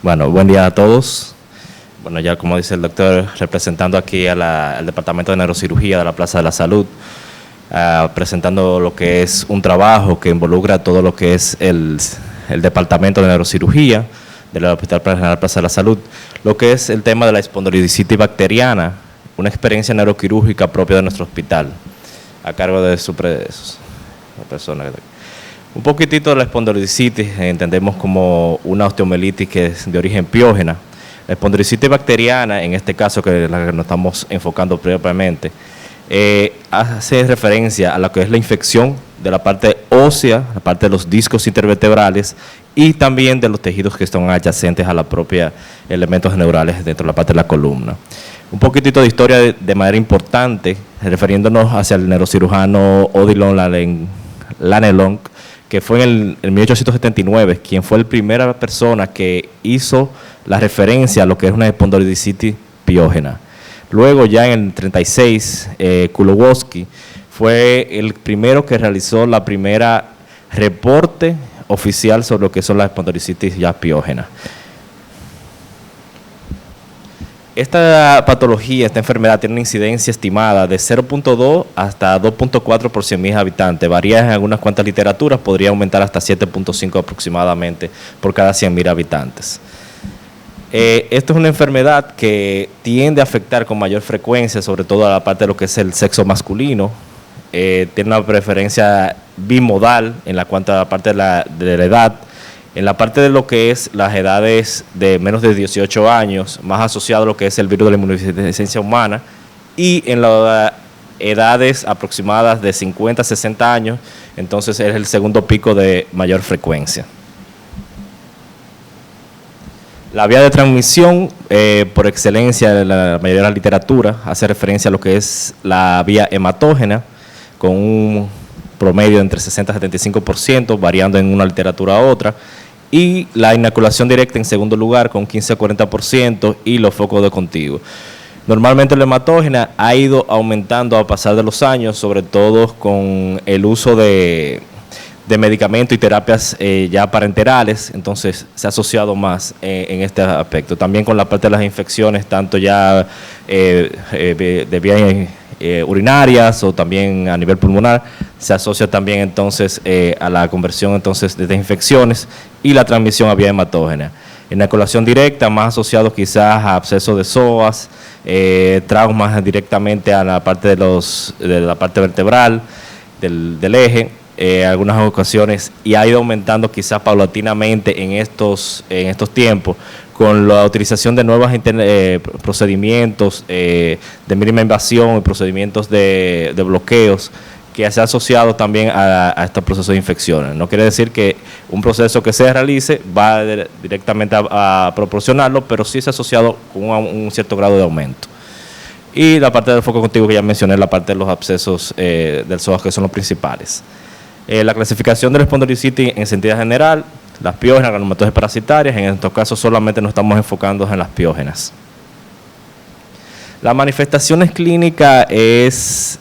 Bueno, buen día a todos. Bueno, ya como dice el doctor, representando aquí al Departamento de Neurocirugía de la Plaza de la Salud, presentando lo que es un trabajo que involucra todo lo que es el Departamento de Neurocirugía del Hospital General Plaza de la Salud, lo que es el tema de la espondilodicitis bacteriana, una experiencia neuroquirúrgica propia de nuestro hospital, a cargo de la persona. Un poquitito de la espondilodicitis entendemos como una osteomielitis que es de origen piógena. La espondilodicitis bacteriana, en este caso que es la que nos estamos enfocando previamente, hace referencia a lo que es la infección de la parte ósea, la parte de los discos intervertebrales y también de los tejidos que están adyacentes a la propia elementos neurales dentro de la parte de la columna. Un poquitito de historia de manera importante, refiriéndonos hacia el neurocirujano Odilon Lannelongue, que fue en el 1879, quien fue la primera persona que hizo la referencia a lo que es una espondilodicitis piógena. Luego, ya en el 36, Kulowski fue el primero que realizó la primera reporte oficial sobre lo que son las espondilodicitis ya piógenas. Esta patología, esta enfermedad, tiene una incidencia estimada de 0.2 hasta 2.4 por 100.000 habitantes. Varía en algunas cuantas literaturas, podría aumentar hasta 7.5 aproximadamente por cada 100.000 habitantes. Esto es una enfermedad que tiende a afectar con mayor frecuencia, sobre todo a la parte de lo que es el sexo masculino. Tiene una preferencia bimodal en la cuanto a la parte de la edad. En la parte de lo que es las edades de menos de 18 años, más asociado a lo que es el virus de la inmunodeficiencia humana, y en las edades aproximadas de 50 a 60 años, entonces es el segundo pico de mayor frecuencia. La vía de transmisión, por excelencia de la mayoría de la literatura, hace referencia a lo que es la vía hematógena, con un promedio de entre 60 y 75%, variando en una literatura a otra, y la inoculación directa en segundo lugar con 15 a 40% y los focos de contigo. Normalmente la hematógena ha ido aumentando a pasar de los años, sobre todo con el uso de medicamentos y terapias ya parenterales, entonces se ha asociado más en este aspecto. También con la parte de las infecciones, tanto ya de vías urinarias o también a nivel pulmonar, se asocia también entonces a la conversión entonces de infecciones y la transmisión a vía hematógena. Inoculación directa, más asociado quizás a abscesos de psoas, traumas directamente a la parte de la parte vertebral del eje, algunas ocasiones, y ha ido aumentando quizás paulatinamente en estos tiempos con la utilización de nuevos procedimientos de mínima invasión y procedimientos de bloqueos que se ha asociado también a estos procesos de infecciones. No quiere decir que un proceso que se realice va directamente a proporcionarlo, pero sí se ha asociado con un cierto grado de aumento. Y la parte del foco contigo que ya mencioné, la parte de los abscesos del psoas, que son los principales. La clasificación de la espondilodicitis en sentido general, las piógenas, granulomatosis parasitarias, en estos casos solamente nos estamos enfocando en las piógenas. Las manifestaciones clínicas es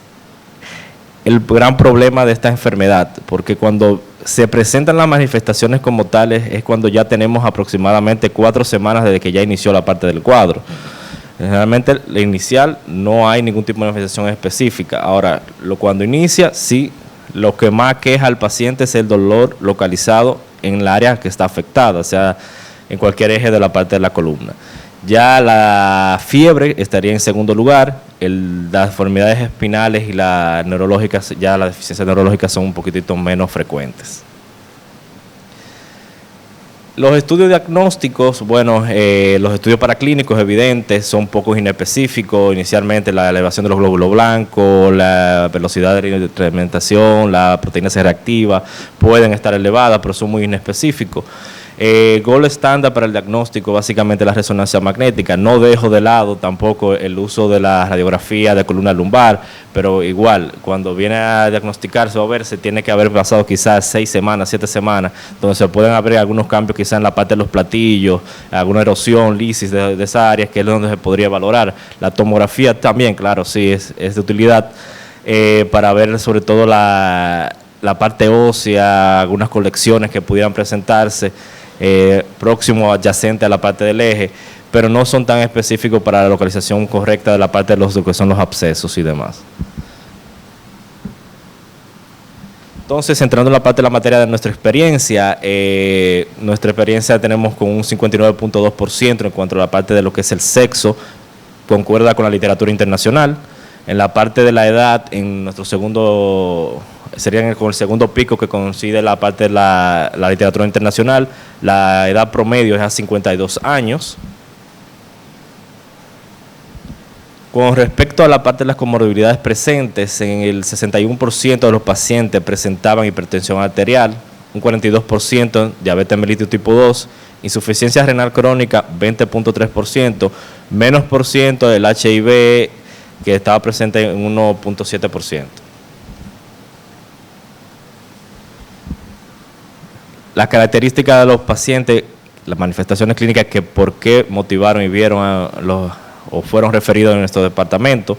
el gran problema de esta enfermedad, porque cuando se presentan las manifestaciones como tales es cuando ya tenemos aproximadamente 4 semanas desde que ya inició la parte del cuadro. Generalmente la inicial no hay ningún tipo de manifestación específica. Ahora, cuando inicia, sí, lo que más queja al paciente es el dolor localizado en el área que está afectada, o sea, en cualquier eje de la parte de la columna. Ya la fiebre estaría en segundo lugar, las deformidades espinales y las neurológicas, ya las deficiencias neurológicas son un poquitito menos frecuentes. Los estudios diagnósticos, bueno, los estudios paraclínicos evidentes son poco inespecíficos. Inicialmente la elevación de los glóbulos blancos, la velocidad de incrementación, la proteína C reactiva pueden estar elevadas, pero son muy inespecíficos. Gold estándar para el diagnóstico, básicamente la resonancia magnética. No dejo de lado tampoco el uso de la radiografía de columna lumbar, pero igual, cuando viene a diagnosticarse o a ver, se tiene que haber pasado quizás 6 semanas, 7 semanas, donde se pueden haber algunos cambios quizás en la parte de los platillos, alguna erosión, lisis de esa área, que es donde se podría valorar. La tomografía también, claro, sí, es de utilidad para ver sobre todo la parte ósea, algunas colecciones que pudieran presentarse. próximo adyacente a la parte del eje, pero no son tan específicos para la localización correcta de la parte de lo que son los abscesos y demás. Entonces, entrando en la parte de la materia de nuestra experiencia tenemos con un 59.2% en cuanto a la parte de lo que es el sexo, concuerda con la literatura internacional. En la parte de la edad, en nuestro segundo, sería con el segundo pico que coincide la parte de la literatura internacional, la edad promedio es a 52 años. Con respecto a la parte de las comorbilidades presentes, en el 61% de los pacientes presentaban hipertensión arterial, un 42% diabetes mellitus tipo 2, insuficiencia renal crónica 20.3%, menos por ciento del HIV que estaba presente en 1.7%. Las características de los pacientes, las manifestaciones clínicas que por qué motivaron y vieron a los o fueron referidos en nuestro departamento,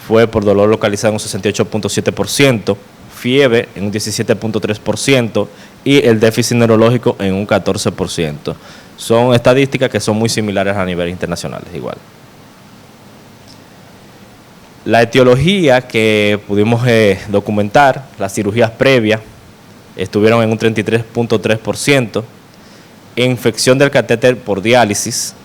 fue por dolor localizado en un 68.7%, fiebre en un 17.3% y el déficit neurológico en un 14%. Son estadísticas que son muy similares a nivel internacional, igual. La etiología que pudimos documentar, las cirugías previas, estuvieron en un 33.3%, infección del catéter por diálisis,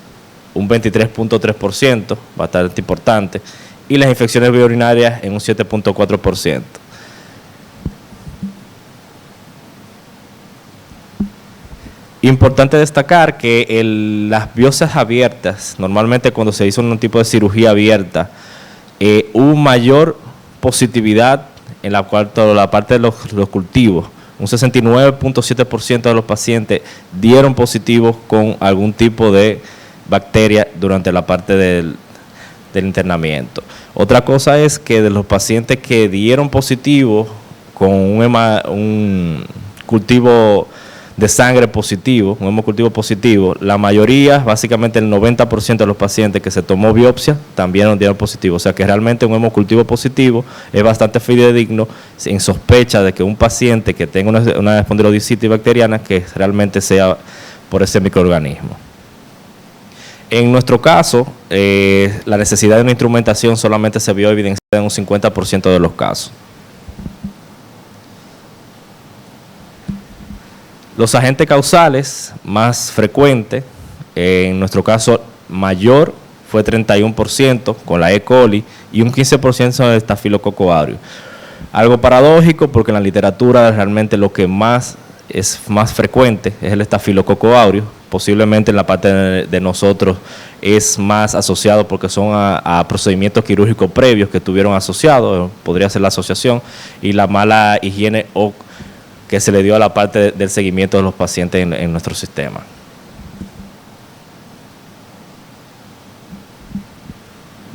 un 23.3%, bastante importante, y las infecciones biurinarias en un 7.4%. Importante destacar que las biopsias abiertas, normalmente cuando se hizo un tipo de cirugía abierta, hubo mayor positividad en la parte de los cultivos. Un 69.7% de los pacientes dieron positivos con algún tipo de bacteria durante la parte del internamiento. Otra cosa es que de los pacientes que dieron positivo con un cultivo de sangre positivo, un hemocultivo positivo, la mayoría, básicamente el 90% de los pacientes que se tomó biopsia también dieron positivo. O sea que realmente un hemocultivo positivo es bastante fidedigno en sospecha de que un paciente que tenga una espondilodicitis bacteriana que realmente sea por ese microorganismo. En nuestro caso, la necesidad de una instrumentación solamente se vio evidenciada en un 50% de los casos. Los agentes causales más frecuentes, en nuestro caso mayor, fue 31% con la E. coli y un 15% del estafilococo aureus. Algo paradójico porque en la literatura realmente lo que es más frecuente es el estafilococo aureus. Posiblemente en la parte de nosotros es más asociado porque son a procedimientos quirúrgicos previos que estuvieron asociados, podría ser la asociación, y la mala higiene o que se le dio a la parte del seguimiento de los pacientes en nuestro sistema.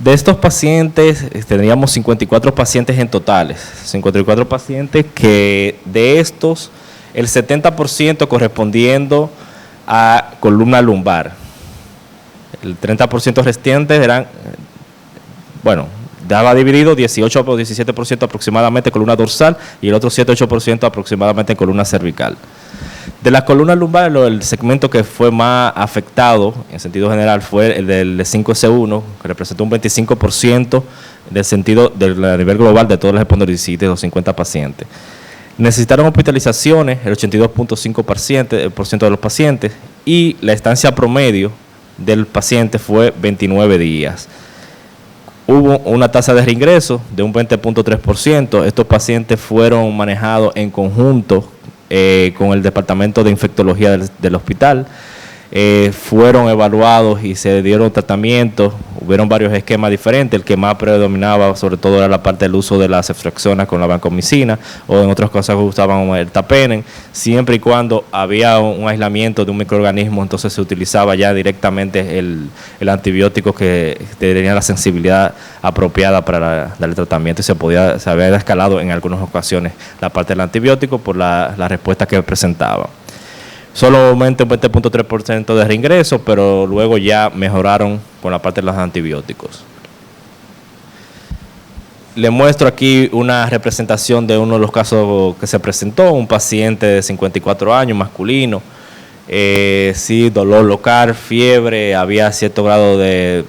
De estos pacientes, tendríamos 54 pacientes en totales, 54 pacientes que de estos, el 70% correspondiendo a columna lumbar. El 30% restantes eran, daba dividido 18 o 17% aproximadamente en columna dorsal y el otro 7-8% aproximadamente en columna cervical. De las columnas lumbares, el segmento que fue más afectado en sentido general fue el del 5S1, que representó un 25% del sentido a nivel global de todas las espondilodicitis de los 50 pacientes. Necesitaron hospitalizaciones el 82.5% de los pacientes y la estancia promedio del paciente fue 29 días. Hubo una tasa de reingreso de un 20.3%. Estos pacientes fueron manejados en conjunto con el departamento de infectología del hospital. Fueron evaluados y se dieron tratamientos. Hubieron varios esquemas diferentes. El que más predominaba sobre todo era la parte del uso de la ceftriaxona con la vancomicina, o en otras cosas usaban el tapenen, siempre y cuando había un aislamiento de un microorganismo, entonces se utilizaba ya directamente el antibiótico que tenía la sensibilidad apropiada para darle tratamiento, y se había escalado en algunas ocasiones la parte del antibiótico por la respuesta que presentaba. Solamente un 20.3% de reingreso, pero luego ya mejoraron con la parte de los antibióticos. Le muestro aquí una representación de uno de los casos que se presentó, un paciente de 54 años, masculino, sí, dolor local, fiebre, había cierto grado de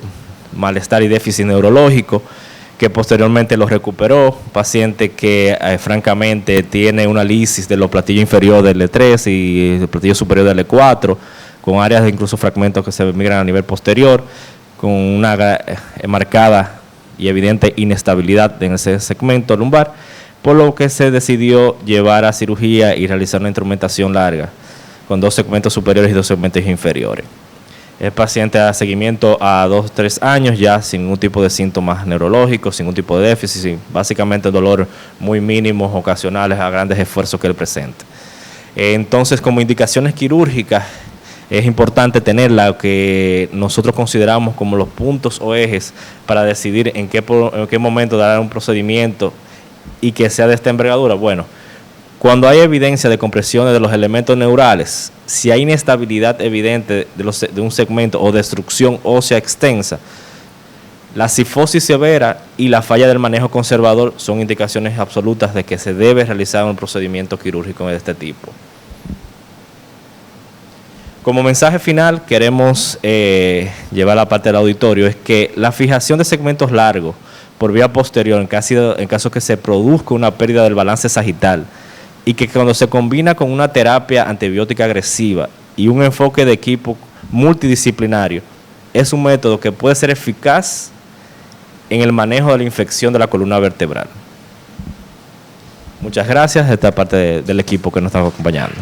malestar y déficit neurológico, que posteriormente lo recuperó. Paciente que francamente tiene una lisis de los platillos inferiores del E3 y el platillo superior del E4, con áreas de incluso fragmentos que se migran a nivel posterior, con una marcada y evidente inestabilidad en ese segmento lumbar, por lo que se decidió llevar a cirugía y realizar una instrumentación larga, con 2 segmentos superiores y 2 segmentos inferiores. El paciente da seguimiento a 2-3 años ya sin ningún tipo de síntomas neurológicos, sin ningún tipo de déficit, básicamente dolor muy mínimos, ocasionales a grandes esfuerzos que él presenta. Entonces, como indicaciones quirúrgicas, es importante tener lo que nosotros consideramos como los puntos o ejes para decidir en qué momento dar un procedimiento y que sea de esta envergadura. Bueno, cuando hay evidencia de compresiones de los elementos neurales, si hay inestabilidad evidente de un segmento o destrucción ósea extensa, la cifosis severa y la falla del manejo conservador son indicaciones absolutas de que se debe realizar un procedimiento quirúrgico de este tipo. Como mensaje final, queremos llevar a la parte del auditorio, es que la fijación de segmentos largos por vía posterior, en caso que se produzca una pérdida del balance sagital, y que cuando se combina con una terapia antibiótica agresiva y un enfoque de equipo multidisciplinario, es un método que puede ser eficaz en el manejo de la infección de la columna vertebral. Muchas gracias. Esta parte del equipo que nos está acompañando.